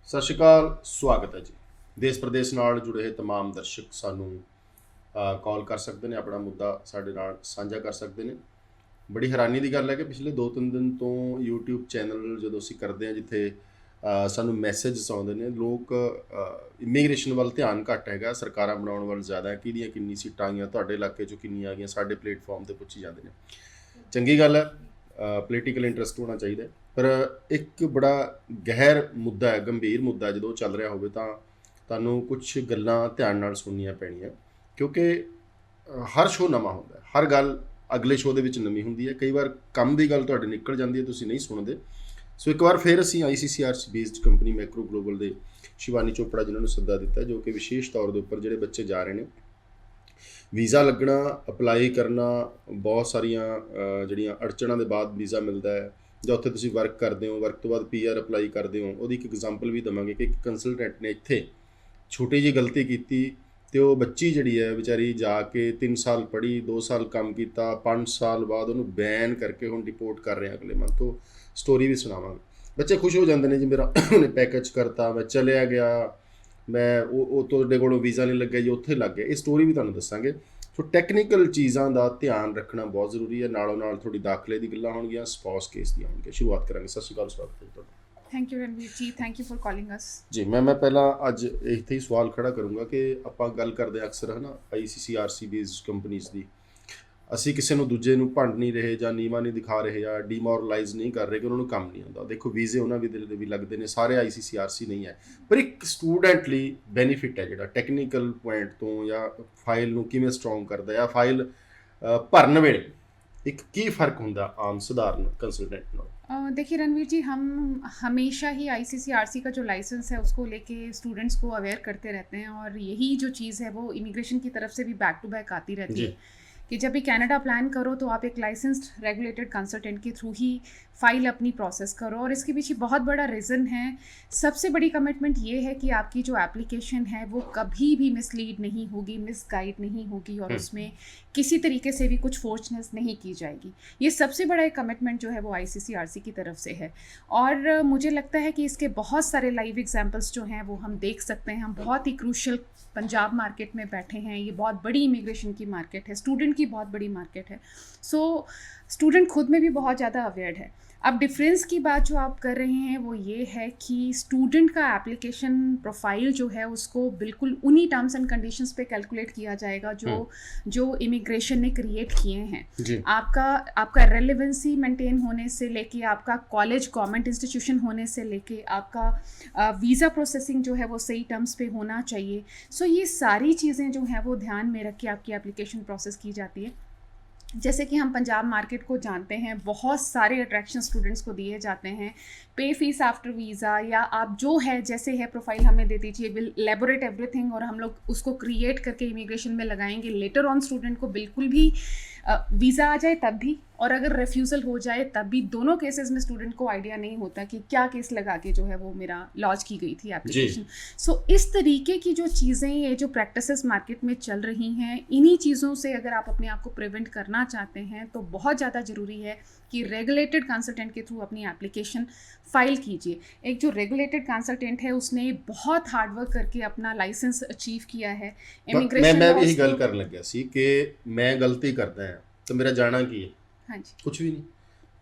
ਸਤਿ ਸ਼੍ਰੀ ਅਕਾਲ, ਸਵਾਗਤ ਹੈ ਜੀ। ਦੇਸ਼ ਪ੍ਰਦੇਸ਼ ਨਾਲ ਜੁੜੇ ਹੋਏ ਤਮਾਮ ਦਰਸ਼ਕ ਸਾਨੂੰ ਕਾਲ ਕਰ ਸਕਦੇ ਨੇ, ਆਪਣਾ ਮੁੱਦਾ ਸਾਡੇ ਨਾਲ ਸਾਂਝਾ ਕਰ ਸਕਦੇ ਨੇ। ਬੜੀ ਹੈਰਾਨੀ ਦੀ ਗੱਲ ਹੈ ਕਿ ਪਿਛਲੇ 2-3 ਦਿਨ ਤੋਂ YouTube ਚੈਨਲ ਜਦੋਂ ਅਸੀਂ ਕਰਦੇ ਹਾਂ, ਜਿੱਥੇ ਸਾਨੂੰ ਮੈਸੇਜਸ ਆਉਂਦੇ ਨੇ, ਲੋਕ ਇਮੀਗ੍ਰੇਸ਼ਨ ਵੱਲ ਧਿਆਨ ਘੱਟ ਹੈਗਾ, ਸਰਕਾਰਾਂ ਬਣਾਉਣ ਵੱਲ ਜ਼ਿਆਦਾ ਹੈ। ਕਿਹਦੀਆਂ ਕਿੰਨੀ ਸੀਟਾਂ ਆਈਆਂ, ਤੁਹਾਡੇ ਇਲਾਕੇ 'ਚੋਂ ਕਿੰਨੀਆਂ ਆ ਗਈਆਂ, ਸਾਡੇ ਪਲੇਟਫਾਰਮ 'ਤੇ ਪੁੱਛੀ ਜਾਂਦੇ ਨੇ। ਚੰਗੀ ਗੱਲ ਹੈ, ਪੋਲੀਟੀਕਲ ਇੰਟਰਸਟ ਹੋਣਾ ਚਾਹੀਦਾ ਹੈ, ਪਰ ਇੱਕ ਬੜਾ ਗਹਿਰ ਮੁੱਦਾ ਹੈ, ਗੰਭੀਰ ਮੁੱਦਾ ਜਦੋਂ ਚੱਲ ਰਿਹਾ ਹੋਵੇ ਤਾਂ ਤੁਹਾਨੂੰ ਕੁਝ ਗੱਲਾਂ ਧਿਆਨ ਨਾਲ ਸੁਣਨੀਆਂ ਪੈਣੀਆਂ, ਕਿਉਂਕਿ ਹਰ ਸ਼ੋਅ ਨਵਾਂ ਹੁੰਦਾ ਹੈ, ਹਰ ਗੱਲ ਅਗਲੇ ਸ਼ੋਅ ਦੇ ਵਿੱਚ ਨਵੀਂ ਹੁੰਦੀ ਹੈ। ਕਈ ਵਾਰ ਕੰਮ ਦੀ ਗੱਲ ਤੁਹਾਡੇ ਨਿਕਲ ਜਾਂਦੀ ਹੈ, ਤੁਸੀਂ ਨਹੀਂ ਸੁਣਦੇ। ਸੋ ਇੱਕ ਵਾਰ ਫਿਰ ਅਸੀਂ ICCRC based company Macro global ਦੇ ਸ਼ਿਵਾਨੀ ਚੋਪੜਾ ਜਿਨ੍ਹਾਂ ਨੂੰ ਸੱਦਾ ਦਿੱਤਾ, ਜੋ ਕਿ ਵਿਸ਼ੇਸ਼ ਤੌਰ ਦੇ ਉੱਪਰ ਜਿਹੜੇ ਬੱਚੇ ਜਾ ਰਹੇ ਨੇ, ਵੀਜ਼ਾ ਲੱਗਣਾ, ਅਪਲਾਈ ਕਰਨਾ, ਬਹੁਤ ਸਾਰੀਆਂ ਜਿਹੜੀਆਂ ਅੜਚਣਾਂ ਦੇ ਬਾਅਦ ਵੀਜ਼ਾ ਮਿਲਦਾ ਹੈ, ਜਾਂ ਉੱਥੇ ਤੁਸੀਂ ਵਰਕ ਕਰਦੇ ਹੋ, ਵਰਕ ਤੋਂ ਬਾਅਦ PR ਅਪਲਾਈ ਕਰਦੇ ਹੋ। ਉਹਦੀ ਇੱਕ ਐਗਜ਼ਾਮਪਲ ਵੀ ਦੇਵਾਂਗੇ ਕਿ ਇੱਕ ਕੰਸਲਟੈਂਟ ਨੇ ਇੱਥੇ ਛੋਟੀ ਜਿਹੀ ਗਲਤੀ ਕੀਤੀ ਅਤੇ ਉਹ ਬੱਚੀ ਜਿਹੜੀ ਹੈ ਵਿਚਾਰੀ ਜਾ ਕੇ 3 ਸਾਲ ਪੜ੍ਹੀ, 2 ਸਾਲ ਕੰਮ ਕੀਤਾ, 5 ਸਾਲ ਬਾਅਦ ਉਹਨੂੰ ਬੈਨ ਕਰਕੇ ਹੁਣ ਡਿਪੋਰਟ ਕਰ ਰਹੇ ਅਗਲੇ ਮੰਥ। ਤੋਂ ਸਟੋਰੀ ਵੀ ਸੁਣਾਵਾਂਗੇ। ਬੱਚੇ ਖੁਸ਼ ਹੋ ਜਾਂਦੇ ਨੇ ਜੀ, ਮੇਰਾ ਉਹਨੇ ਪੈਕੇਜ ਕਰਤਾ, ਮੈਂ ਚਲਿਆ ਗਿਆ, ਮੈਂ ਉਹ ਤੁਹਾਡੇ ਕੋਲੋਂ ਵੀਜ਼ਾ ਨਹੀਂ ਲੱਗਿਆ ਜੀ, ਉੱਥੇ ਲੱਗ ਗਿਆ। ਇਹ ਸਟੋਰੀ ਵੀ ਤੁਹਾਨੂੰ ਦੱਸਾਂਗੇ। ਸੋ ਟੈਕਨੀਕਲ ਚੀਜ਼ਾਂ ਦਾ ਧਿਆਨ ਰੱਖਣਾ ਬਹੁਤ ਜ਼ਰੂਰੀ ਹੈ। ਨਾਲੋਂ ਨਾਲ ਥੋੜੀ ਦਾਖਲੇ ਦੀ ਗੱਲਾਂ ਹੋਣਗੀਆਂ, ਸਪਾਊਸ ਕੇਸ ਦੀਆਂ ਹੋਣਗੀਆਂ। ਸ਼ੁਰੂਆਤ ਕਰਾਂਗੇ। ਸਤਿ ਸ਼੍ਰੀ ਅਕਾਲ, ਸਵਾਗਤ ਹੈ ਤੁਹਾਡਾ। Thank you Ranveer ji, thank you for calling us. ਜੀ ਮੈਂ ਪਹਿਲਾਂ ਅੱਜ ਇੱਥੇ ਹੀ ਸਵਾਲ ਖੜਾ ਕਰੂੰਗਾ ਕਿ ਆਪਾਂ ਗੱਲ ਕਰਦੇ ਅਕਸਰ ਹੈ ਨਾ ICCRC ਬੇਸਡ ਕੰਪਨੀਜ਼ ਦੀ। ਅਸੀਂ ਕਿਸੇ ਨੂੰ ਦੂਜੇ ਨੂੰ ਭੰਡ ਨਹੀਂ ਰਹੇ ਜਾਂ ਨੀਵਾਂ ਨਹੀਂ ਦਿਖਾ ਰਹੇ ਜਾਂ ਡੀਮੋਰਲਾਈਜ਼ ਨਹੀਂ ਕਰ ਰਹੇ ਕਿ ਉਹਨਾਂ ਨੂੰ ਕੰਮ ਨਹੀਂ ਆਉਂਦਾ। ਦੇਖੋ ਵੀਜ਼ੇ ਉਹਨਾਂ ਦੇ ਵੀ ਲੱਗਦੇ ਨੇ, ਸਾਰੇ ICCRC ਨਹੀਂ ਹੈ, ਪਰ ਇੱਕ ਸਟੂਡੈਂਟ ਲਈ ਬੈਨੀਫਿਟ ਹੈ ਜਿਹੜਾ ਟੈਕਨੀਕਲ ਪੁਆਇੰਟ ਤੋਂ, ਜਾਂ ਫਾਈਲ ਨੂੰ ਕਿਵੇਂ ਸਟਰੋਂਗ ਕਰਦਾ, ਜਾਂ ਫਾਈਲ ਭਰਨ ਵੇਲੇ ਇੱਕ ਕੀ ਫ਼ਰਕ ਹੁੰਦਾ ਆਮ ਸਧਾਰਨ कंसल्टेंट ਨਾਲ। देखिए रणवीर जी, हम हमेशा ही ICCRC का जो लाइसेंस है उसको लेके स्टूडेंट्स को अवेयर करते रहते हैं, और यही जो चीज़ है वो इमिग्रेशन की तरफ से भी बैक टू बैक आती रहती है कि जब भी कनाडा प्लान करो तो आप एक लाइसेंस्ड रेगुलेटेड कंसल्टेंट के थ्रू ही फ़ाइल अपनी प्रोसेस करो। और इसके पीछे बहुत बड़ा रीज़न है, सबसे बड़ी कमिटमेंट ये है कि आपकी जो एप्लीकेशन है वो कभी भी मिसलीड नहीं होगी, मिसगाइड नहीं होगी, और उसमें किसी तरीके से भी कुछ फोर्सनेस नहीं की जाएगी। ये सबसे बड़ा एक कमिटमेंट जो है वो ICCRC की तरफ से है। और मुझे लगता है कि इसके बहुत सारे लाइव एग्जाम्पल्स जो हैं वो हम देख सकते हैं। हम बहुत ही क्रूशल पंजाब मार्केट में बैठे हैं, ये बहुत बड़ी इमिग्रेशन की मार्केट है, स्टूडेंट की बहुत बड़ी मार्केट है। सो स्टूडेंट खुद में भी बहुत ज़्यादा अवेयर है। अब डिफरेंस की बात जो आप कर रहे हैं वो ये है कि स्टूडेंट का एप्लीकेशन प्रोफाइल जो है उसको बिल्कुल उन्हीं टर्म्स एंड कंडीशंस पे कैलकुलेट किया जाएगा जो इमिग्रेशन ने क्रिएट किए हैं। आपका रेलेवेंसी मेंटेन होने से लेके, आपका कॉलेज गवर्नमेंट इंस्टीट्यूशन होने से लेके, आपका वीज़ा प्रोसेसिंग जो है वो सही टर्म्स पे होना चाहिए। सो ये सारी चीज़ें जो हैं वो ध्यान में रख के आपकी एप्लीकेशन प्रोसेस की जाती है। जैसे कि हम पंजाब मार्केट को जानते हैं, बहुत सारे अट्रैक्शन स्टूडेंट्स को दिए जाते हैं, पे फीस आफ्टर वीज़ा, या आप जो है जैसे है प्रोफाइल हमें दे दीजिए, विल एलेबोरेट एवरीथिंग, और हम लोग उसको क्रिएट करके इमिग्रेशन में लगाएंगे। लेटर ऑन स्टूडेंट को बिल्कुल भी वीज़ा आ जाए तब भी, और अगर रिफ्यूज़ल हो जाए तब भी, दोनों केसेस में स्टूडेंट को आइडिया नहीं होता कि क्या केस लगा के जो है वो मेरा लॉन्च की गई थी एप्लीकेशन। सो इस तरीके की जो चीज़ें, ये जो प्रैक्टिसेस मार्केट में चल रही हैं, इन्हीं चीज़ों से अगर आप अपने आप को प्रिवेंट करना चाहते हैं तो बहुत ज़्यादा ज़रूरी है कि रेगुलेटेड कंसल्टेंट के थ्रू अपनी एप्लीकेशन फ़ाइल कीजिए। एक जो रेगुलेटेड कंसल्टेंट है उसने बहुत हार्डवर्क करके अपना लाइसेंस अचीव किया है। इमिग्रेशन मैं भी यही गल कर लग्या सी कि मैं गलती करदा हां तो मेरा जाना की है? हाँ जी, कुछ भी नहीं।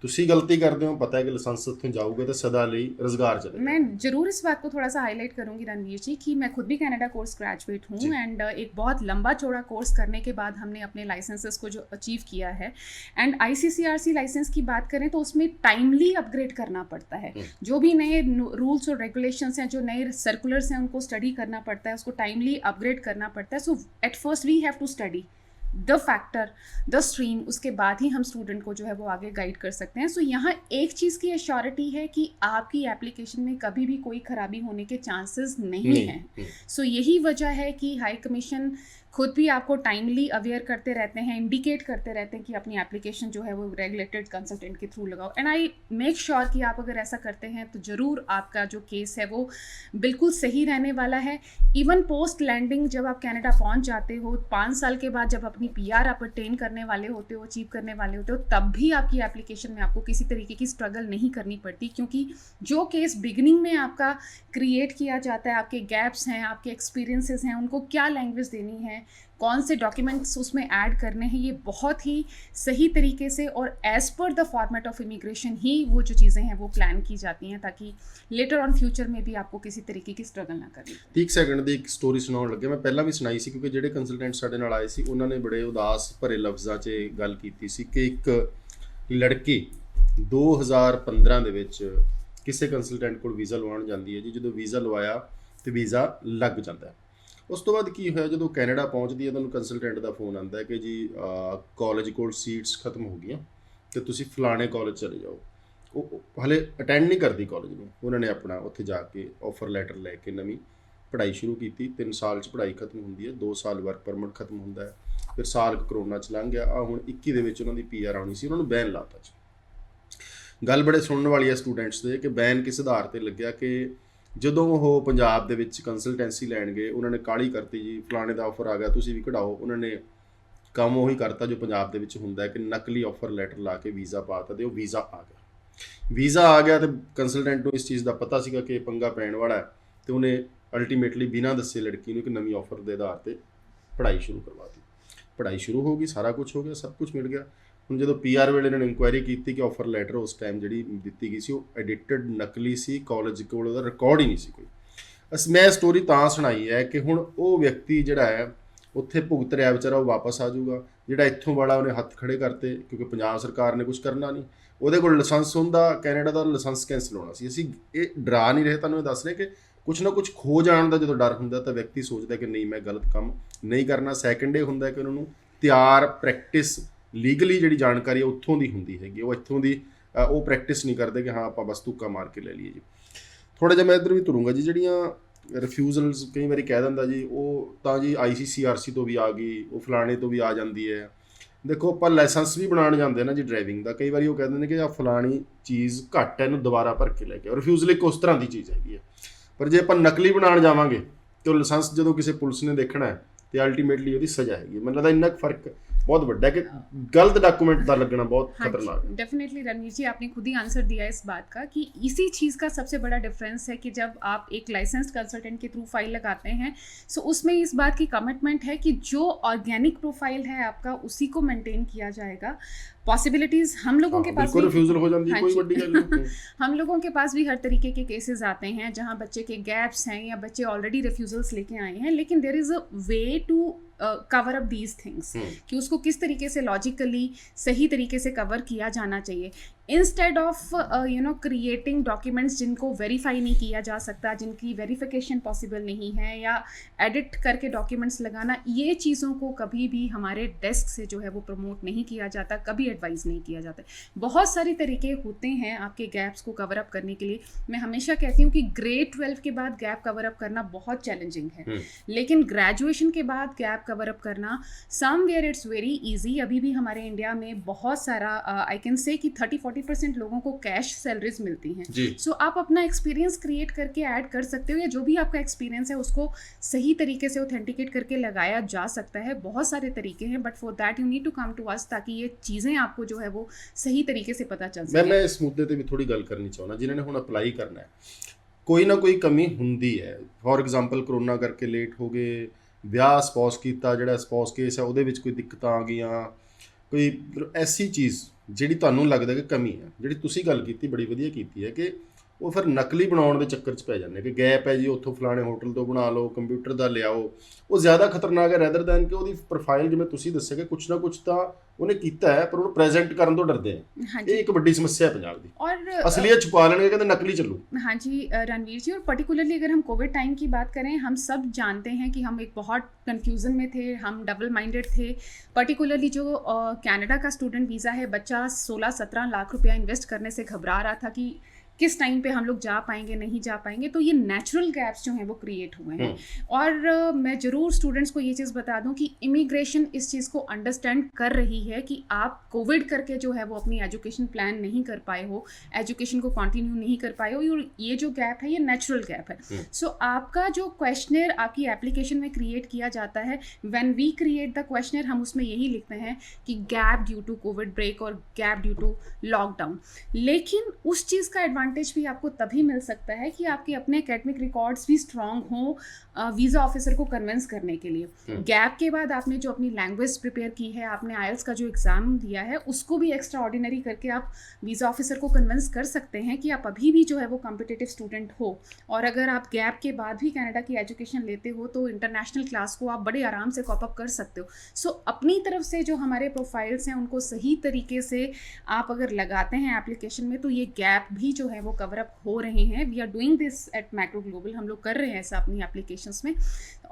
ਤੁਸੀਂ ਗਲਤੀ ਕਰਦੇ ਹੋ, ਪਤਾ ਹੈ ਕਿ ਲਾਇਸੈਂਸ ਉੱਥੇ ਜਾਊਗਾ ਤਾਂ ਸਦਾ ਲਈ ਰੁਜ਼ਗਾਰ ਚਲੇਗਾ। मैं ज़रूर इस बात को थोड़ा सा हाईलाइट करूंगी रणवीर जी कि मैं खुद भी कनाडा कोर्स ग्रेजुएट हूँ, एंड एक बहुत लंबा चौड़ा कोर्स करने के बाद हमने अपने लाइसेंसेस को जो अचीव किया है, एंड ICCRC लाइसेंस की बात करें तो उसमें टाइमली अपग्रेड करना पड़ता है। जो भी नए रूल्स और रेगुलेशंस हैं, जो नए सर्कुलर्स हैं, उनको स्टडी करना पड़ता है, उसको टाइमली अपग्रेड करना पड़ता है। So at first we have to study the factor, the stream, उसके बाद ही हम स्टूडेंट को जो है वो आगे गाइड कर सकते हैं। सो यहाँ एक चीज़ की एश्योरिटी है कि आपकी एप्लीकेशन में कभी भी कोई खराबी होने के चांसेस नहीं हैं। सो यही वजह है कि हाई कमीशन खुद भी आपको टाइमली अवेयर करते रहते हैं, इंडिकेट करते रहते हैं कि अपनी एप्लीकेशन जो है वो रेगुलेटेड कंसल्टेंट के थ्रू लगाओ। एंड आई मेक श्योर कि आप अगर ऐसा करते हैं तो ज़रूर आपका जो केस है वो बिल्कुल सही रहने वाला है। इवन पोस्ट लैंडिंग जब आप कनाडा पहुंच जाते हो, 5 साल के बाद जब अपनी PR आप अटेन करने वाले होते हो, अचीव करने वाले होते हो, तब भी आपकी एप्लीकेशन में आपको किसी तरीके की स्ट्रगल नहीं करनी पड़ती, क्योंकि जो केस बिगिनिंग में आपका क्रिएट किया जाता है, आपके गैप्स हैं, आपके एक्सपीरियंसेस हैं, उनको क्या लैंग्वेज देनी है, कौन से डॉक्यूमेंट्स उसमें ऐड करने हैं, ये बहुत ही सही तरीके से और as per the format of immigration ही वो जो चीज़ें हैं वो प्लान की जाती हैं, ताकि लेटर ऑन फ्यूचर में भी आपको किसी तरीके की स्ट्रगल ना करनी पड़े। 30 ਸੈਕਿੰਡ ਦੀ ਇੱਕ ਸਟੋਰੀ ਸੁਣਾਉਣ ਲੱਗੇ। ਮੈਂ ਪਹਿਲਾਂ ਵੀ ਸੁਣਾਈ ਸੀ, ਕਿਉਂਕਿ ਜਿਹੜੇ ਕੰਸਲਟੈਂਟ ਸਾਡੇ ਨਾਲ ਆਏ ਸੀ ਉਹਨਾਂ ਨੇ ਬੜੇ ਉਦਾਸ ਭਰੇ ਲਫ਼ਜ਼ਾਂ 'ਚ ਇਹ ਗੱਲ ਕੀਤੀ ਸੀ ਕਿ ਇੱਕ ਲੜਕੀ 2015 ਦੇ ਵਿੱਚ ਕਿਸੇ ਕੰਸਲਟੈਂਟ ਕੋਲ ਵੀਜ਼ਾ ਲਵਾਉਣ ਜਾਂਦੀ ਹੈ ਜੀ। ਜਦੋਂ ਵੀਜ਼ਾ ਲਵਾਇਆ ਤੇ ਵੀਜ਼ਾ ਲੱਗ ਜਾਂਦਾ ਹੈ। ਉਸ ਤੋਂ ਬਾਅਦ ਕੀ ਹੋਇਆ, ਜਦੋਂ ਕੈਨੇਡਾ ਪਹੁੰਚਦੀ ਹੈ ਤੁਹਾਨੂੰ ਕੰਸਲਟੈਂਟ ਦਾ ਫੋਨ ਆਉਂਦਾ ਹੈ ਕਿ ਜੀ ਕਾਲਜ ਕੋਲ ਸੀਟਸ ਖਤਮ ਹੋ ਗਈਆਂ ਤੇ ਤੁਸੀਂ ਫਲਾਣੇ ਕਾਲਜ ਚਲੇ ਜਾਓ। ਉਹ ਹਲੇ ਅਟੈਂਡ ਨਹੀਂ ਕਰਦੀ ਕਾਲਜ ਨੂੰ, ਉਹਨਾਂ ਨੇ ਆਪਣਾ ਉੱਥੇ ਜਾ ਕੇ ਆਫਰ ਲੈਟਰ ਲੈ ਕੇ ਨਵੀਂ ਪੜ੍ਹਾਈ ਸ਼ੁਰੂ ਕੀਤੀ। 3 ਸਾਲ 'ਚ ਪੜ੍ਹਾਈ ਖਤਮ ਹੁੰਦੀ ਹੈ, 2 ਸਾਲ ਵਰਕ ਪਰਮਿਟ ਖਤਮ ਹੁੰਦਾ ਹੈ, ਫਿਰ ਸਾਲ ਕਰੋਨਾ 'ਚ ਲੰਘ ਗਿਆ। ਆ ਹੁਣ 21 ਦੇ ਵਿੱਚ ਉਹਨਾਂ ਦੀ PR ਆਉਣੀ ਸੀ, ਉਹਨਾਂ ਨੂੰ ਬੈਨ ਲਾਤਾ ਜੀ। ਗੱਲ ਬੜੇ ਸੁਣਨ ਵਾਲੀ ਹੈ ਸਟੂਡੈਂਟਸ ਦੇ ਕਿ ਬੈਨ ਕਿਸ ਆਧਾਰ 'ਤੇ ਲੱਗਿਆ ਕਿ ਜਦੋਂ ਉਹ ਪੰਜਾਬ ਦੇ ਵਿੱਚ ਕੰਸਲਟੈਂਸੀ ਲੈਣ ਗਏ, ਉਹਨਾਂ ਨੇ ਕਾਹਲੀ ਕਰਤੀ ਜੀ, ਫਲਾਣੇ ਦਾ ਆਫਰ ਆ ਗਿਆ ਤੁਸੀਂ ਵੀ ਕਢਾਓ। ਉਹਨਾਂ ਨੇ ਕੰਮ ਉਹੀ ਕਰਤਾ ਜੋ ਪੰਜਾਬ ਦੇ ਵਿੱਚ ਹੁੰਦਾ ਹੈ ਕਿ ਨਕਲੀ ਆਫਰ ਲੈਟਰ ਲਾ ਕੇ ਵੀਜ਼ਾ ਪਾਤਾ ਤੇ ਉਹ ਵੀਜ਼ਾ ਆ ਗਿਆ। ਵੀਜ਼ਾ ਆ ਗਿਆ ਤੇ ਕੰਸਲਟੈਂਟ ਨੂੰ ਇਸ ਚੀਜ਼ ਦਾ ਪਤਾ ਸੀਗਾ ਕਿ ਪੰਗਾ ਪੈਣ ਵਾਲਾ ਹੈ ਤੇ ਉਹਨੇ ਅਲਟੀਮੇਟਲੀ ਬਿਨਾਂ ਦੱਸੇ ਲੜਕੀ ਨੂੰ ਇੱਕ ਨਵੀਂ ਆਫਰ ਦੇ ਆਧਾਰ 'ਤੇ ਪੜ੍ਹਾਈ ਸ਼ੁਰੂ ਕਰਵਾਤੀ। ਪੜ੍ਹਾਈ ਸ਼ੁਰੂ ਹੋ ਗਈ, ਸਾਰਾ ਕੁਝ ਹੋ ਗਿਆ, ਸਭ ਕੁਝ ਮਿਲ ਗਿਆ। ਹੁਣ ਜਦੋਂ PR ਵੇਲੇ ਇਹਨਾਂ ਨੇ ਇਨਕੁਆਇਰੀ ਕੀਤੀ ਕਿ ਆਫਰ ਲੈਟਰ ਉਸ ਟਾਈਮ ਜਿਹੜੀ ਦਿੱਤੀ ਗਈ ਸੀ ਉਹ ਐਡਿਟਡ ਨਕਲੀ ਸੀ, ਕਾਲਜ ਕੋਲ ਉਹਦਾ ਰਿਕਾਰਡ ਹੀ ਨਹੀਂ ਸੀ ਕੋਈ। ਮੈਂ ਸਟੋਰੀ ਤਾਂ ਸੁਣਾਈ ਹੈ ਕਿ ਹੁਣ ਉਹ ਵਿਅਕਤੀ ਜਿਹੜਾ ਹੈ ਉੱਥੇ ਭੁਗਤ ਰਿਹਾ ਵਿਚਾਰਾ, ਉਹ ਵਾਪਸ ਆ ਜਾਊਗਾ। ਜਿਹੜਾ ਇੱਥੋਂ ਵਾਲਾ ਉਹਨੇ ਹੱਥ ਖੜੇ ਕਰਤੇ ਕਿਉਂਕਿ ਪੰਜਾਬ ਸਰਕਾਰ ਨੇ ਕੁਝ ਕਰਨਾ ਨਹੀਂ, ਉਹਦੇ ਕੋਲ ਲਾਇਸੈਂਸ ਹੁੰਦਾ, ਕੈਨੇਡਾ ਦਾ ਲਾਇਸੈਂਸ ਕੈਂਸਲ ਹੋਣਾ ਸੀ। ਅਸੀਂ ਇਹ ਡਰਾ ਨਹੀਂ ਰਹੇ, ਤੁਹਾਨੂੰ ਇਹ ਦੱਸ ਰਹੇ ਕਿ ਕੁਛ ਨਾ ਕੁਛ ਖੋ ਜਾਣ ਦਾ ਜਦੋਂ ਡਰ ਹੁੰਦਾ ਤਾਂ ਵਿਅਕਤੀ ਸੋਚਦਾ ਕਿ ਨਹੀਂ ਮੈਂ ਗਲਤ ਕੰਮ ਨਹੀਂ ਕਰਨਾ। ਸੈਕੰਡ ਇਹ ਹੁੰਦਾ ਕਿ ਉਹਨਾਂ ਨੂੰ ਤਿਆਰ ਪ੍ਰੈਕਟਿਸ ਲੀਗਲੀ ਜਿਹੜੀ ਜਾਣਕਾਰੀ ਹੈ ਉੱਥੋਂ ਦੀ ਹੁੰਦੀ ਹੈਗੀ, ਉਹ ਇੱਥੋਂ ਦੀ ਉਹ ਪ੍ਰੈਕਟਿਸ ਨਹੀਂ ਕਰਦੇ ਕਿ ਹਾਂ ਆਪਾਂ ਬਸ ਤੁੱਕਾ ਮਾਰ ਕੇ ਲੈ ਲਈਏ ਜੀ। ਥੋੜ੍ਹਾ ਜਿਹਾ ਮੈਂ ਇੱਧਰ ਵੀ ਤੁਰੂੰਗਾ ਜੀ। ਜਿਹੜੀਆਂ ਰਿਫਿਊਜ਼ਲਸ ਕਈ ਵਾਰੀ ਕਹਿ ਦਿੰਦਾ ਜੀ ਉਹ ਤਾਂ ਜੀ ICCRC ਤੋਂ ਵੀ ਆ ਗਈ, ਉਹ ਫਲਾਣੇ ਤੋਂ ਵੀ ਆ ਜਾਂਦੀ ਹੈ। ਦੇਖੋ ਆਪਾਂ ਲਾਇਸੈਂਸ ਵੀ ਬਣਾਉਣ ਜਾਂਦੇ ਨਾ ਜੀ ਡਰਾਈਵਿੰਗ ਦਾ, ਕਈ ਵਾਰੀ ਉਹ ਕਹਿੰਦੇ ਨੇ ਕਿ ਆਹ ਫਲਾਣੀ ਚੀਜ਼ ਘੱਟ ਹੈ, ਇਹਨੂੰ ਦੁਬਾਰਾ ਭਰ ਕੇ ਲੈ ਕੇ ਆਓ। ਰਿਫਿਊਜ਼ਲ ਇੱਕ ਉਸ ਤਰ੍ਹਾਂ ਦੀ ਚੀਜ਼ ਹੈਗੀ ਹੈ। ਪਰ ਜੇ ਆਪਾਂ ਨਕਲੀ ਬਣਾਉਣ ਜਾਵਾਂਗੇ ਤਾਂ ਉਹ ਲਾਇਸੈਂਸ ਜਦੋਂ ਕਿਸੇ ਪੁਲਿਸ ਨੇ ਦੇਖਣਾ ਹੈ ਤੇ ਅਲਟੀਮੇਟਲੀ ਉਹਦੀ ਸਜ਼ਾ ਹੈਗੀ। ਮੈਨੂੰ ਲੱਗਦਾ ਇੰਨਾ ਫਰਕ बहुत बड़ा है कि गलत डॉक्यूमेंट का लगना बहुत खतरनाक है। डेफिनेटली रणवीर जी, आपने खुद ही आंसर दिया इस बात का कि इसी चीज़ का सबसे बड़ा डिफरेंस है कि जब आप एक लाइसेंस्ड कंसल्टेंट के थ्रू फाइल लगाते हैं सो उसमें इस बात की कमिटमेंट है कि जो ऑर्गेनिक प्रोफाइल है आपका उसी को मेंटेन किया जाएगा। पॉसिबिलिटीज हम लोगों के पास रिफ्यूजल हो जाती है, कोई बड़ी गल नहीं। हम लोगों के पास भी हर तरीके के केसेस आते हैं जहां बच्चे के गैप्स हैं या बच्चे ऑलरेडी रिफ्यूजल्स लेके आए हैं, लेकिन there is a way to cover up these things कि उसको किस तरीके से लॉजिकली सही तरीके से कवर किया जाना चाहिए। इंस्टेड ऑफ क्रिएटिंग डॉक्यूमेंट्स जिनको वेरीफाई नहीं किया जा सकता, जिनकी वेरिफिकेशन पॉसिबल नहीं है, या एडिट करके डॉक्यूमेंट्स लगाना, ये चीज़ों को कभी भी हमारे डेस्क से जो है वो प्रमोट नहीं किया जाता, कभी एडवाइस नहीं किया जाता। बहुत सारे तरीके होते हैं आपके गैप्स को कवर अप करने के लिए। मैं हमेशा कहती हूँ कि ग्रेड 12 के बाद गैप कवर अप करना बहुत चैलेंजिंग है, लेकिन ग्रेजुएशन के बाद गैप कवर अप करना समवेयर इट्स वेरी ईजी। अभी भी हमारे इंडिया में बहुत सारा आई कैन से कि 30-40% लोगों को कैश सैलरीज मिलती हैं। सो आप अपना एक्सपीरियंस क्रिएट करके ऐड कर सकते हो, या जो भी आपका एक्सपीरियंस है उसको सही तरीके से ऑथेंटिकेट करके लगाया जा सकता है। बहुत सारे तरीके हैं, but for that you need to come to us ताकि ये चीज़ें आपको जो है वो सही तरीके से पता चल सके। मैं इस मुद्दे पर भी थोड़ी गल करनी चाहना, जिन्होंने हुण अप्लाई करना है कोई ना कोई कमी हुंदी है। फॉर एग्जाम्पल कोरोना करके लेट हो गए, ਵਿਆਹ ਸਪੌਸ ਕੀਤਾ, ਜਿਹੜਾ ਸਪੌਸ ਕੇਸ ਹੈ ਉਹਦੇ ਵਿੱਚ ਕੋਈ ਦਿੱਕਤਾਂ ਆ ਗਈਆਂ, ਕੋਈ ਐਸੀ ਚੀਜ਼ ਜਿਹੜੀ ਤੁਹਾਨੂੰ ਲੱਗਦਾ ਕਿ ਕਮੀ ਹੈ। ਜਿਹੜੀ ਤੁਸੀਂ ਗੱਲ ਕੀਤੀ ਬੜੀ ਵਧੀਆ ਕੀਤੀ ਹੈ ਕਿ ਉਹ ਫਿਰ ਨਕਲੀ ਬਣਾਉਣ ਦੇ ਚੱਕਰ 'ਚ ਪੈ ਜਾਂਦੇ ਕਿ ਗੈਪ ਹੈ ਜੀ, ਉੱਥੋਂ ਫਲਾਣੇ ਹੋਟਲ ਤੋਂ ਬਣਾ ਲਓ, ਕੰਪਿਊਟਰ ਦਾ ਲਿਆਓ। ਉਹ ਜ਼ਿਆਦਾ ਖਤਰਨਾਕ ਹੈ ਰੈਦਰ ਦੈਨ ਕਿ ਉਹਦੀ ਪ੍ਰੋਫਾਈਲ ਜਿਵੇਂ ਤੁਸੀਂ ਦੱਸਿਆ ਕਿ ਕੁਛ ਨਾ ਕੁਛ ਤਾਂ ਉਹਨੇ ਕੀਤਾ ਹੈ ਪਰ ਉਹਨੂੰ ਪ੍ਰੈਜ਼ੈਂਟ ਕਰਨ ਤੋਂ ਡਰਦੇ ਆ। ਇਹ ਇੱਕ ਵੱਡੀ ਸਮੱਸਿਆ ਹੈ ਪੰਜਾਬ ਦੀ। और असलियत छुपा लेंगे, कहते नकली चलो। हाँ जी रणवीर जी, और पर्टिकुलरली अगर हम कोविड टाइम की बात करें, हम सब जानते हैं कि हम एक बहुत कन्फ्यूज़न में थे, हम डबल माइंडेड थे। पर्टिकुलरली जो कनाडा का स्टूडेंट वीज़ा है, बच्चा 16-17 लाख रुपया इन्वेस्ट करने से घबरा रहा था कि किस टाइम पे हम लोग जा पाएंगे नहीं जा पाएंगे, तो ये नेचुरल गैप्स जो हैं वो क्रिएट हुए हैं। और मैं ज़रूर स्टूडेंट्स को ये चीज़ बता दूं कि इमिग्रेशन इस चीज़ को अंडरस्टैंड कर रही है कि आप कोविड करके जो है वो अपनी एजुकेशन प्लान नहीं कर पाए हो, एजुकेशन को कंटिन्यू नहीं कर पाए हो, ये जो गैप है ये नेचुरल गैप है। सो आपका जो क्वेश्चनर आपकी एप्लीकेशन में क्रिएट किया जाता है, when we create the questionnaire हम उसमें यही लिखते हैं कि gap due to COVID break और गैप ड्यू टू लॉकडाउन। लेकिन उस चीज़ का एडवांटेज भी आपको तभी मिल सकता है कि आपके अपने एकेडमिक रिकॉर्ड्स भी स्ट्रांग हों वीज़ा ऑफिसर को कन्विंस करने के लिए। गैप के बाद आपने जो अपनी लैंग्वेज प्रिपेयर की है, आपने आईएलटीएस का जो एग्ज़ाम दिया है, उसको भी एक्स्ट्रा ऑर्डिनरी करके आप वीज़ा ऑफिसर को कन्विंस कर सकते हैं कि आप अभी भी जो है वो कॉम्पिटिटिव स्टूडेंट हो। और अगर आप गैप के बाद भी कनाडा की एजुकेशन लेते हो तो इंटरनेशनल क्लास को आप बड़े आराम से कॉप अप कर सकते हो। सो अपनी तरफ से जो हमारे प्रोफाइल्स हैं उनको सही तरीके से आप अगर लगाते हैं एप्लीकेशन में, तो ये गैप भी जो है वो कवर अप हो रहे हैं। We are doing this at macro global, हम लोग कर रहे हैं ऐसा अपनी एप्लीकेशंस में।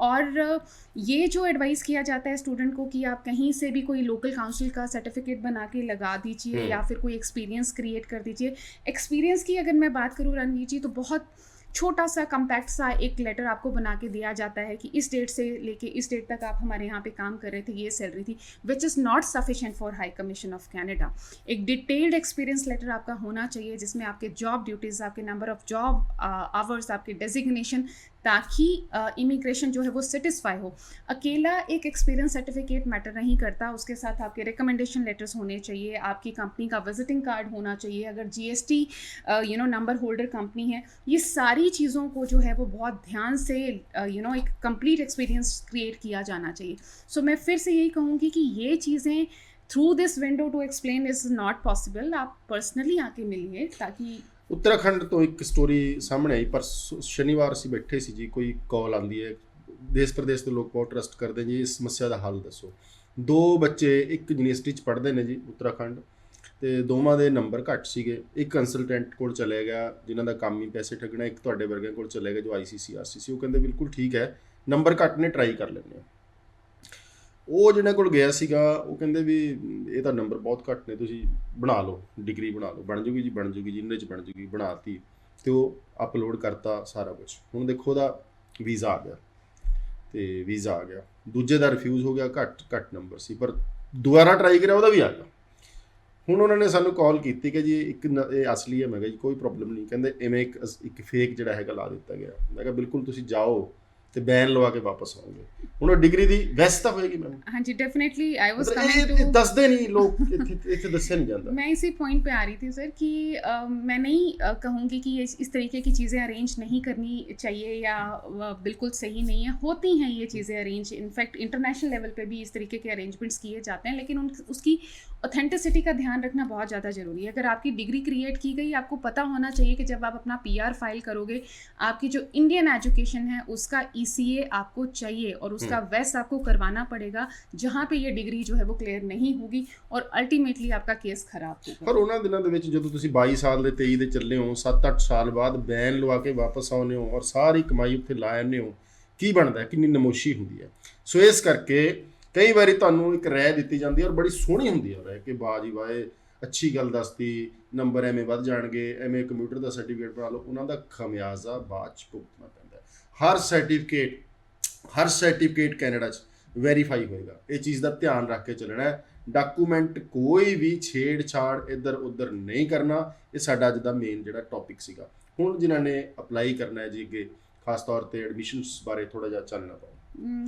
और ये जो एडवाइस किया जाता है स्टूडेंट को कि आप कहीं से भी कोई लोकल काउंसिल का सर्टिफिकेट बना के लगा दीजिए या फिर कोई एक्सपीरियंस क्रिएट कर दीजिए। एक्सपीरियंस की अगर मैं बात करूँ रणवीर जी, तो बहुत छोटा सा कम्पैक्ट सा एक लेटर आपको बना के दिया जाता है कि इस डेट से लेके इस डेट तक आप हमारे यहाँ पे काम कर रहे थे, ये सैलरी थी, which is not sufficient for high commission of Canada. एक डिटेल्ड एक्सपीरियंस लेटर आपका होना चाहिए जिसमें आपके जॉब ड्यूटीज़, आपके नंबर ऑफ जॉब आवर्स, आपके डेजिग्नेशन, ताकि इमिग्रेशन जो है वो सेटिस्फाई हो। अकेला एक एक्सपीरियंस सर्टिफिकेट मैटर नहीं करता, उसके साथ आपके रिकमेंडेशन लेटर्स होने चाहिए, आपकी कंपनी का विजिटिंग कार्ड होना चाहिए, अगर जीएसटी नंबर होल्डर कंपनी है, ये सारी चीज़ों को जो है वो बहुत ध्यान से एक कंप्लीट एक्सपीरियंस क्रिएट किया जाना चाहिए। सो मैं फिर से यही कहूँगी कि ये चीज़ें through this window to explain is not possible. आप पर्सनली आके मिलिए ताकि उत्तराखंड तो एक स्टोरी सामने आई, पर शनिवार ਅਸੀਂ ਬੈਠੇ ਸੀ ਜੀ, ਕੋਈ ਕਾਲ ਆਉਂਦੀ ਹੈ, ਦੇਸ਼ ਪ੍ਰਦੇਸ਼ ਦੇ ਲੋਕ ਬਹੁਤ ਟਰਸਟ ਕਰਦੇ ਜੀ, ਇਸ ਸਮੱਸਿਆ ਦਾ ਹੱਲ ਦੱਸੋ। 2 ਬੱਚੇ ਇੱਕ ਯੂਨੀਵਰਸਿਟੀ 'ਚ ਪੜ੍ਹਦੇ ਨੇ ਜੀ ਉੱਤਰਾਖੰਡ, ਤੇ ਦੋਵਾਂ ਦੇ ਨੰਬਰ ਘੱਟ ਸੀਗੇ। ਇੱਕ ਕੰਸਲਟੈਂਟ ਕੋਲ ਚਲੇ ਗਿਆ ਜਿਨ੍ਹਾਂ ਦਾ ਕੰਮ ਹੀ ਪੈਸੇ ਠੱਗਣਾ, ਇੱਕ ਤੁਹਾਡੇ ਵਰਗਿਆਂ ਕੋਲ ਚਲੇ ਗਿਆ ਜੋ ICCRC ਸੀ। ਉਹ ਕਹਿੰਦੇ ਬਿਲਕੁਲ ਠੀਕ ਹੈ, ਨੰਬਰ ਘੱਟ ਨੇ, ਟਰਾਈ ਕਰ ਲੈਂਦੇ ਹਾਂ। ਉਹ ਜਿਹਨਾਂ ਕੋਲ ਗਿਆ ਸੀਗਾ ਉਹ ਕਹਿੰਦੇ ਵੀ ਇਹ ਤਾਂ ਨੰਬਰ ਬਹੁਤ ਘੱਟ ਨੇ, ਤੁਸੀਂ ਬਣਾ ਲਓ, ਡਿਗਰੀ ਬਣਾ ਲਓ, ਬਣ ਜੂਗੀ ਜੀ, ਬਣ ਜੂਗੀ ਜੀ, ਇਹਦੇ 'ਚ ਬਣ ਜੂਗੀ। ਬਣਾਤੀ ਅਤੇ ਉਹ ਅਪਲੋਡ ਕਰਤਾ ਸਾਰਾ ਕੁਛ। ਹੁਣ ਦੇਖੋ ਉਹਦਾ ਵੀਜ਼ਾ ਆ ਗਿਆ, ਅਤੇ ਵੀਜ਼ਾ ਆ ਗਿਆ, ਦੂਜੇ ਦਾ ਰਿਫਿਊਜ਼ ਹੋ ਗਿਆ, ਘੱਟ ਨੰਬਰ ਸੀ, ਪਰ ਦੁਬਾਰਾ ਟਰਾਈ ਕਰਿਆ, ਉਹਦਾ ਵੀ ਆ ਗਿਆ। ਹੁਣ ਉਹਨਾਂ ਨੇ ਸਾਨੂੰ ਕਾਲ ਕੀਤੀ ਕਿ ਜੀ ਇਹ ਅਸਲੀ ਹੈ। ਮੈਂ ਕਿਹਾ ਜੀ ਕੋਈ ਪ੍ਰੋਬਲਮ ਨਹੀਂ। ਕਹਿੰਦੇ ਇਵੇਂ ਇੱਕ ਫੇਕ ਜਿਹੜਾ ਹੈਗਾ ਲਾ ਦਿੱਤਾ ਗਿਆ। ਮੈਂ ਕਿਹਾ ਬਿਲਕੁਲ ਤੁਸੀਂ ਜਾਓ ਤੇ ਬੈਨ ਲਵਾ ਕੇ ਵਾਪਸ ਆਓਗੇ। ਹੁਣ ਉਹ ਡਿਗਰੀ ਦੀ ਵੈਸੇ ਤਾਂ ਹੋਏਗੀ ਮੈਮ। ਹਾਂਜੀ definitely I was coming to, ਦੱਸਦੇ ਨਹੀਂ ਲੋਕ, ਇੱਥੇ ਦੱਸਿਆ नहीं जाता। मैं इसी पॉइंट पे आ रही थी सर कि मैं नहीं कहूँगी कि ये इस तरीके की चीज़ें अरेंज नहीं करनी चाहिए या बिल्कुल सही नहीं है। होती हैं ये चीज़ें अरेंज, इनफैक्ट इंटरनेशनल लेवल पे भी इस तरीके के अरेंजमेंट्स किए जाते हैं, लेकिन उसकी ऑथेंटिसिटी का ध्यान रखना बहुत ज़्यादा ज़रूरी है। अगर आपकी डिग्री क्रिएट की गई, आपको पता होना चाहिए कि जब आप अपना PR फाइल करोगे, आपकी जो इंडियन एजुकेशन है उसका ECA आपको चाहिए और उसका वेस्ट आपको करवाना पड़ेगा, जहाँ पे ये डिग्री जो है वो क्लियर नहीं होगी और अल्टीमेटली आपका केस खराब होगा। पर ਉਹਨਾਂ ਦਿਨਾਂ ਦੇ ਵਿੱਚ ਜਦੋਂ ਤੁਸੀਂ 22 ਸਾਲ ਦੇ 23 ਦੇ ਚੱਲੇ ਹੋ, 7-8 ਸਾਲ ਬਾਅਦ ਬੈਨ ਲਵਾ ਕੇ ਵਾਪਸ ਆਉਂਦੇ ਹੋ ਔਰ ਸਾਰੀ ਕਮਾਈ ਉੱਥੇ ਲਾ ਆਉਂਦੇ ਹੋ, ਕੀ ਬਣਦਾ, ਕਿੰਨੀ ਨਮੋਸ਼ੀ ਹੁੰਦੀ ਹੈ। ਸੋ ਇਸ ਕਰਕੇ ਕਈ ਵਾਰੀ ਤੁਹਾਨੂੰ ਇੱਕ ਰਾਏ ਦਿੱਤੀ ਜਾਂਦੀ ਹੈ ਔਰ ਬੜੀ ਸੋਹਣੀ ਹੁੰਦੀ ਹੈ ਰਾਏ ਕਿ ਵਾਹ ਜੀ ਵਾਹ, ਅੱਛੀ ਗੱਲ ਦੱਸਤੀ, ਨੰਬਰ ਐਵੇਂ ਵੱਧ ਜਾਣਗੇ, ਐਵੇਂ ਕੰਪਿਊਟਰ ਦਾ ਸਰਟੀਫਿਕੇਟ ਬਣਾ ਲਓ। ਉਹਨਾਂ ਦਾ ਖਮਿਆਜ਼ਾ ਬਾਅਦ 'ਚ ਭੁਗਤਣਾ ਪੈਂਦਾ। ਹਰ ਸਰਟੀਫਿਕੇਟ ਕੈਨੇਡਾ 'ਚ ਵੈਰੀਫਾਈ ਹੋਏਗਾ। ਇਹ ਚੀਜ਼ ਦਾ ਧਿਆਨ ਰੱਖ ਕੇ ਚੱਲਣਾ ਹੈ। ਡਾਕੂਮੈਂਟ ਕੋਈ ਵੀ ਛੇੜਛਾੜ ਇੱਧਰ ਉੱਧਰ ਨਹੀਂ ਕਰਨਾ। ਇਹ ਸਾਡਾ ਅੱਜ ਦਾ ਮੇਨ ਜਿਹੜਾ ਟੌਪਿਕ ਸੀਗਾ। ਹੁਣ ਜਿਨ੍ਹਾਂ ਨੇ ਅਪਲਾਈ ਕਰਨਾ ਹੈ ਜੀ ਅੱਗੇ, ਖਾਸ ਤੌਰ 'ਤੇ ਐਡਮਿਸ਼ਨਸ ਬਾਰੇ ਥੋੜ੍ਹਾ ਜਿਹਾ ਚਾਨਣਾ ਪਾਓ।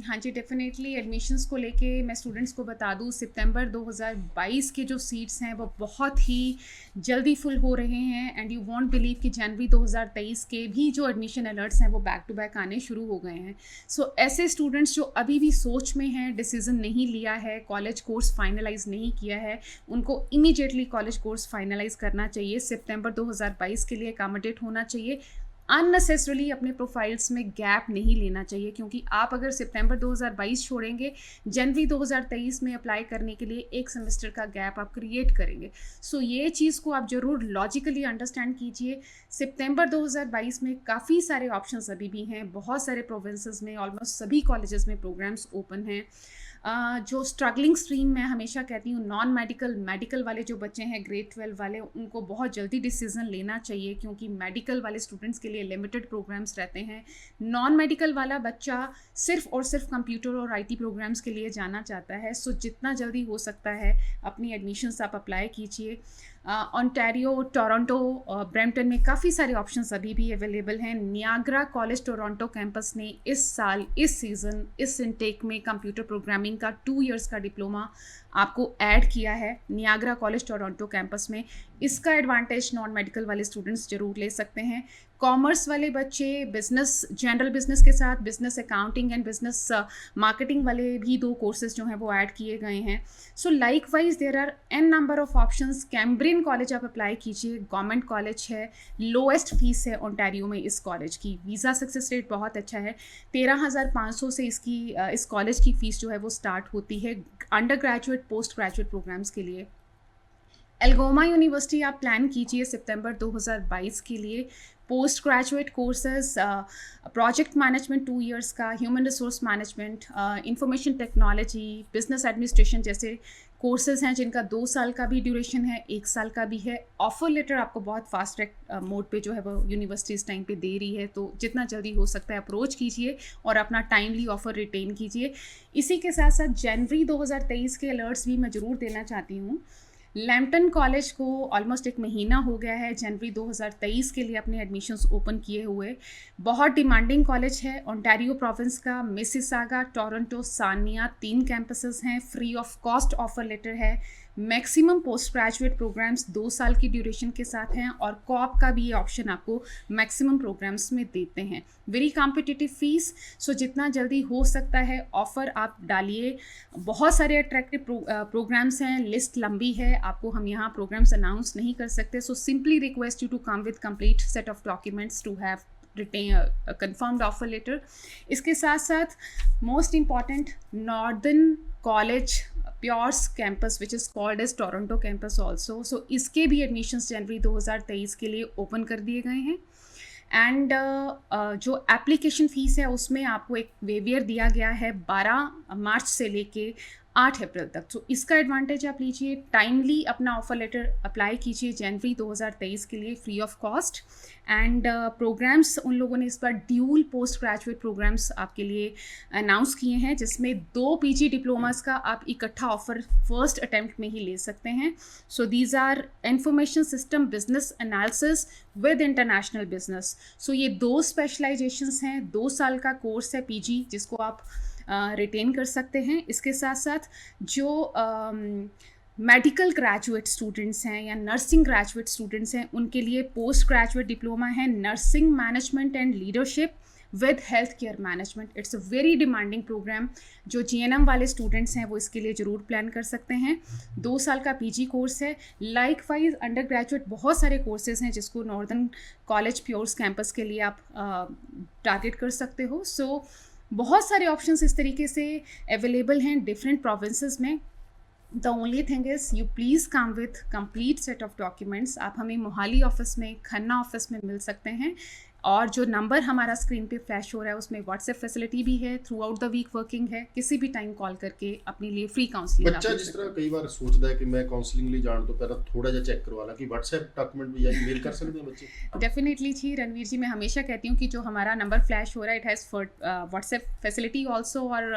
हाँ जी, डेफिनेटली एडमिशन्स को लेके मैं स्टूडेंट्स को बता दूँ, सितंबर 2022 के जो सीट्स हैं वो बहुत ही जल्दी फुल हो रहे हैं एंड यू वॉन्ट बिलीव कि जनवरी 2023 के भी जो एडमिशन अलर्ट्स हैं वो बैक टू बैक आने शुरू हो गए हैं। सो ऐसे स्टूडेंट्स जो अभी भी सोच में हैं, डिसीज़न नहीं लिया है, कॉलेज कोर्स फाइनलाइज नहीं किया है, उनको इमीडिएटली कॉलेज कोर्स फाइनलाइज करना चाहिए। सितंबर 2022 के लिए अकामोडेट होना चाहिए। अननेसेसरली अपने प्रोफाइल्स में गैप नहीं लेना चाहिए, क्योंकि आप अगर सितंबर 2022 छोड़ेंगे, जनवरी 2023 में अप्लाई करने के लिए एक सेमेस्टर का गैप आप क्रिएट करेंगे। सो ये चीज़ को आप ज़रूर लॉजिकली अंडरस्टैंड कीजिए। सितंबर 2022 में काफ़ी सारे ऑप्शंस अभी भी हैं, बहुत सारे प्रोविंसेस में ऑलमोस्ट सभी कॉलेजेस में प्रोग्राम्स ओपन हैं। जो स्ट्रगलिंग स्ट्रीम मैं हमेशा कहती हूँ, नॉन मेडिकल मेडिकल वाले जो बच्चे हैं ग्रेड 12 वाले, उनको बहुत जल्दी डिसीजन लेना चाहिए, क्योंकि मेडिकल वाले स्टूडेंट्स के लिए लिमिटेड प्रोग्राम्स रहते हैं। नॉन मेडिकल वाला बच्चा सिर्फ और सिर्फ कंप्यूटर और आईटी प्रोग्राम्स के लिए जाना चाहता है। सो जितना जल्दी हो सकता है अपनी एडमिशन्स आप अप्लाई कीजिए। ओंटारियो, टोरंटो, ब्रैम्पटन में काफ़ी सारे ऑप्शंस अभी भी अवेलेबल हैं। नियाग्रा कॉलेज टोरंटो कैंपस ने इस साल, इस सीज़न, इस इनटेक में कंप्यूटर प्रोग्रामिंग का 2 इयर्स का डिप्लोमा आपको ऐड किया है नियाग्रा कॉलेज टोरंटो कैंपस में। इसका एडवांटेज नॉन मेडिकल वाले स्टूडेंट्स ज़रूर ले सकते हैं। कॉमर्स वाले बच्चे बिजनेस, जनरल बिजनेस के साथ business accounting and business marketing वाले भी 2 कोर्सेज जो हैं वो ऐड किए गए हैं। So likewise there are an number of options. Cambrian college आप अप्लाई कीजिए, गवर्नमेंट कॉलेज है, लोएस्ट फीस है ओंटारियो में इस कॉलेज की। वीज़ा सक्सेस रेट बहुत अच्छा है, 13,500 से इस कॉलेज की फ़ीस जो है वो स्टार्ट होती है undergraduate, post graduate programs के लिए। एल्गोमा यूनिवर्सिटी आप प्लान कीजिए सितंबर 2022 के लिए। Post graduate courses, project management 2 years का, human resource management, information technology, business administration जैसे कोर्सेज हैं जिनका 2 साल का भी ड्यूरेशन है, 1 साल का भी है। ऑफर लेटर आपको बहुत फास्ट ट्रैक मोड पे जो है वो यूनिवर्सिटी इस टाइम पे दे रही है, तो जितना जल्दी हो सकता है अप्रोच कीजिए और अपना टाइमली ऑफर रिटेन कीजिए। इसी के साथ साथ जनवरी 2023 के अलर्ट्स भी मैं ज़रूर देना चाहती हूँ। लैम्पटन कॉलेज को ऑलमोस्ट 1 महीना हो गया है जनवरी 2023 के लिए अपने एडमिशन्स ओपन किए हुए। बहुत डिमांडिंग कॉलेज है, ओंटारियो प्रोविंस का। मिसिसागा, टोरंटो, सानिया 3 कैंपसेस हैं, free of cost offer letter है। मैक्सिमम पोस्ट ग्रेजुएट प्रोग्राम्स 2 साल की ड्यूरेशन के साथ हैं, और कॉप का भी ये ऑप्शन आपको मैक्सिमम प्रोग्राम्स में देते हैं। वेरी कॉम्पिटिटिव फीस, सो जितना जल्दी हो सकता है ऑफ़र आप डालिए। बहुत सारे अट्रैक्टिव प्रोग्राम्स हैं, लिस्ट लंबी है, आपको हम यहाँ प्रोग्राम्स अनाउंस नहीं कर सकते। So simply request you to come with complete set of documents to have written confirmed offer letter. इसके साथ साथ most important, northern college Pures campus which is called as Toronto campus also, so इसके भी admissions जनवरी 2023 के लिए open कर दिए गए हैं। एंड जो एप्लीकेशन फ़ीस है उसमें आपको एक वेवियर दिया गया है 12 मार्च से लेके 8 अप्रैल तक। तो इसका एडवांटेज आप लीजिए, टाइमली अपना ऑफर लेटर अप्लाई कीजिए जनवरी 2023 के लिए free of cost. And programs उन लोगों ने इस बार ड्यूल पोस्ट ग्रेजुएट प्रोग्राम्स आपके लिए अनाउंस किए हैं, जिसमें 2 पीजी डिप्लोमास का आप इकट्ठा ऑफर फर्स्ट अटेम्प्ट में ही ले सकते हैं। So these are information system business analysis with international business. So ये 2 स्पेशलाइजेशंस हैं, 2 साल का कोर्स है पीजी, जिसको आप रिटेन कर सकते हैं। इसके साथ साथ जो मेडिकल ग्रेजुएट स्टूडेंट्स हैं या नर्सिंग ग्रेजुएट स्टूडेंट्स हैं, उनके लिए पोस्ट ग्रेजुएट डिप्लोमा है nursing management and leadership with health care management. It's a very demanding program. जो GNM वाले स्टूडेंट्स हैं वो इसके लिए ज़रूर प्लान कर सकते हैं। 2 साल का पीजी कोर्स है। लाइक वाइज अंडर ग्रेजुएट बहुत सारे कोर्सेज हैं जिसको नॉर्दर्न कॉलेज प्योर्स कैंपस के लिए आप टारगेट कर सकते हो। सो बहुत सारे ऑप्शंस इस तरीके से अवेलेबल हैं डिफरेंट प्रोविंसेस में। The only thing is you please come with complete set of documents. आप हमें मोहाली ऑफिस में, खन्ना ऑफिस में मिल सकते हैं, और जो नंबर हमारा स्क्रीन पे फ्लैश हो रहा है उसमें व्हाट्सएप फैसिलिटी भी है, throughout the week working है। किसी भी टाइम कॉल करके अपने लिए फ्री काउंसलिंग ਬੱਚਾ ਜਿਸ ਤਰ੍ਹਾਂ ਕਈ ਵਾਰ ਸੋਚਦਾ ਹੈ ਕਿ ਮੈਂ ਕਾਉਂਸਲਿੰਗ ਲਈ ਜਾਣ ਤੋਂ ਪਹਿਲਾਂ ਥੋੜਾ ਜਿਹਾ ਚੈੱਕ ਕਰਵਾ ਲਾਂ ਕਿ WhatsApp डॉक्यूमेंट भी या ईमेल कर सकते हैं बच्चे। डेफिनेटली जी रणवीर जी, मैं हमेशा कहती हूँ कि जो हमारा नंबर फ्लैश हो रहा है it has WhatsApp facility also, और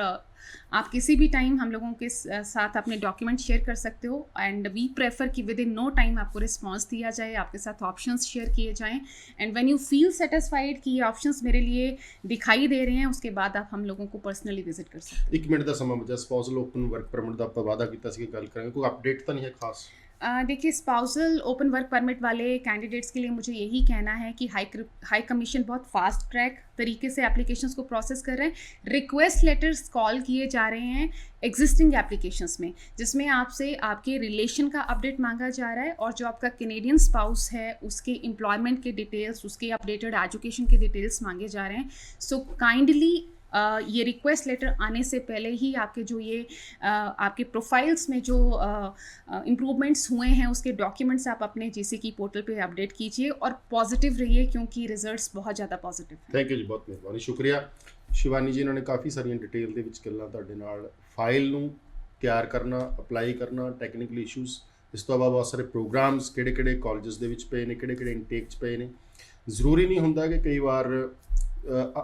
आप किसी भी टाइम हम लोगों के साथ अपने डॉक्यूमेंट शेयर कर सकते हो। एंड वी प्रेफर कि विद इन नो टाइम आपको रिस्पॉन्स दिया जाए, आपके साथ ऑप्शंस शेयर किए जाएं। And when you feel satisfied कि ये ऑप्शंस मेरे लिए दिखाई दे रहे हैं, उसके बाद आप हम लोगों को पर्सनली विजिट कर सकते हो। 1 ਮਿੰਟ ਦਾ ਸਮਾਂ ਬਚਿਆ। ਸਪਾਊਸਲ ਓਪਨ ਵਰਕ ਪਰਮਿਟ ਦਾ ਆਪਾਂ ਵਾਅਦਾ ਕੀਤਾ ਸੀ ਕਿ ਗੱਲ ਕਰਾਂਗੇ, ਕੋਈ ਅਪਡੇਟ ਤਾਂ ਨਹੀਂ ਹੈ ਖਾਸ? देखिए, स्पाउसल ओपन वर्क परमिट वाले कैंडिडेट्स के लिए मुझे यही कहना है कि हाई कमीशन बहुत फास्ट ट्रैक तरीके से एप्लीकेशंस को प्रोसेस कर रहे हैं। रिक्वेस्ट लेटर्स कॉल किए जा रहे हैं एग्जिस्टिंग एप्लीकेशंस में, जिसमें आपसे आपके रिलेशन का अपडेट मांगा जा रहा है, और जो आपका कैनेडियन स्पाउस है उसके एम्प्लॉयमेंट के डिटेल्स, उसके अपडेटेड एजुकेशन के डिटेल्स मांगे जा रहे हैं। सो काइंडली ये रिक्वेस्ट लेटर आने से पहले ही आपके जो ये आपके प्रोफाइल्स में जो इम्प्रूवमेंट्स हुए हैं उसके डॉक्यूमेंट्स आप अपने जीसीकी पोर्टल पे अपडेट कीजिए, और पॉजिटिव रहिए क्योंकि रिजल्ट्स बहुत ज़्यादा पॉजिटिव हैं। ਥੈਂਕ ਯੂ ਜੀ, ਬਹੁਤ ਮਿਹਰਬਾਨੀ, ਸ਼ੁਕਰੀਆ ਸ਼ਿਵਾਨੀ ਜੀ। ਇਹਨਾਂ ਨੇ ਕਾਫੀ ਸਾਰੀਆਂ ਡਿਟੇਲ ਦੇ ਵਿੱਚ ਗੱਲਾਂ ਤੁਹਾਡੇ ਨਾਲ, ਫਾਈਲ ਨੂੰ ਤਿਆਰ ਕਰਨਾ, ਅਪਲਾਈ ਕਰਨਾ, ਟੈਕਨੀਕਲ ਇਸ਼ੂਜ਼, ਇਸ ਤੋਂ ਇਲਾਵਾ ਬਹੁਤ ਸਾਰੇ ਪ੍ਰੋਗਰਾਮਸ ਕਿਹੜੇ ਕਿਹੜੇ ਕਾਲਜਸ ਦੇ ਵਿੱਚ ਪਏ ਨੇ, ਕਿਹੜੇ ਕਿਹੜੇ ਇਨਟੇਕ 'ਚ ਪਏ ਨੇ। ਜ਼ਰੂਰੀ ਨਹੀਂ ਹੁੰਦਾ ਕਿ ਕਈ ਵਾਰ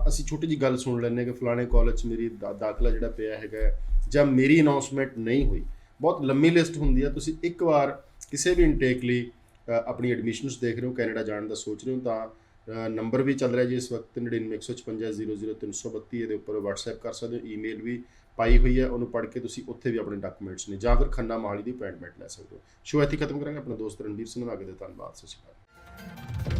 ਅਸੀਂ ਛੋਟੀ ਜਿਹੀ ਗੱਲ ਸੁਣ ਲੈਂਦੇ ਕਿ ਫਲਾਣੇ ਕਾਲਜ 'ਚ ਮੇਰੀ ਦਾਖਲਾ ਜਿਹੜਾ ਪਿਆ ਹੈਗਾ ਜਾਂ ਮੇਰੀ ਅਨਾਉਂਸਮੈਂਟ ਨਹੀਂ ਹੋਈ। ਬਹੁਤ ਲੰਮੀ ਲਿਸਟ ਹੁੰਦੀ ਆ। ਤੁਸੀਂ ਇੱਕ ਵਾਰ ਕਿਸੇ ਵੀ ਇਨਟੇਕ ਲਈ ਆਪਣੀ ਐਡਮਿਸ਼ਨਸ ਦੇਖ ਰਹੇ ਹੋ, ਕੈਨੇਡਾ ਜਾਣ ਦਾ ਸੋਚ ਰਹੇ ਹੋ, ਤਾਂ ਨੰਬਰ ਵੀ ਚੱਲ ਰਿਹਾ ਜੀ ਇਸ ਵਕਤ 9915500332, ਇਹਦੇ ਉੱਪਰ ਵਟਸਐਪ ਕਰ ਸਕਦੇ ਹੋ। ਈਮੇਲ ਵੀ ਪਾਈ ਹੋਈ ਹੈ, ਉਹਨੂੰ ਪੜ੍ਹ ਕੇ ਤੁਸੀਂ ਉੱਥੇ ਵੀ ਆਪਣੇ ਡਾਕੂਮੈਂਟਸ ਨੇ, ਜਾਂ ਫਿਰ ਖੰਨਾ ਮੋਹਾਲੀ ਦੀ ਅਪਾਇੰਟਮੈਂਟ ਲੈ ਸਕਦੇ ਹੋ। ਸ਼ੋ ਇੱਥੇ ਖਤਮ ਕਰਾਂਗੇ। ਆਪਣਾ ਦੋਸਤ ਰਣਬੀਰ ਸਿੰਘ ਨੂੰ ਅੱਗੇ ਦੇ ਧੰਨਵਾਦ। ਸਤਿ ਸ਼੍ਰੀ ਅਕਾਲ।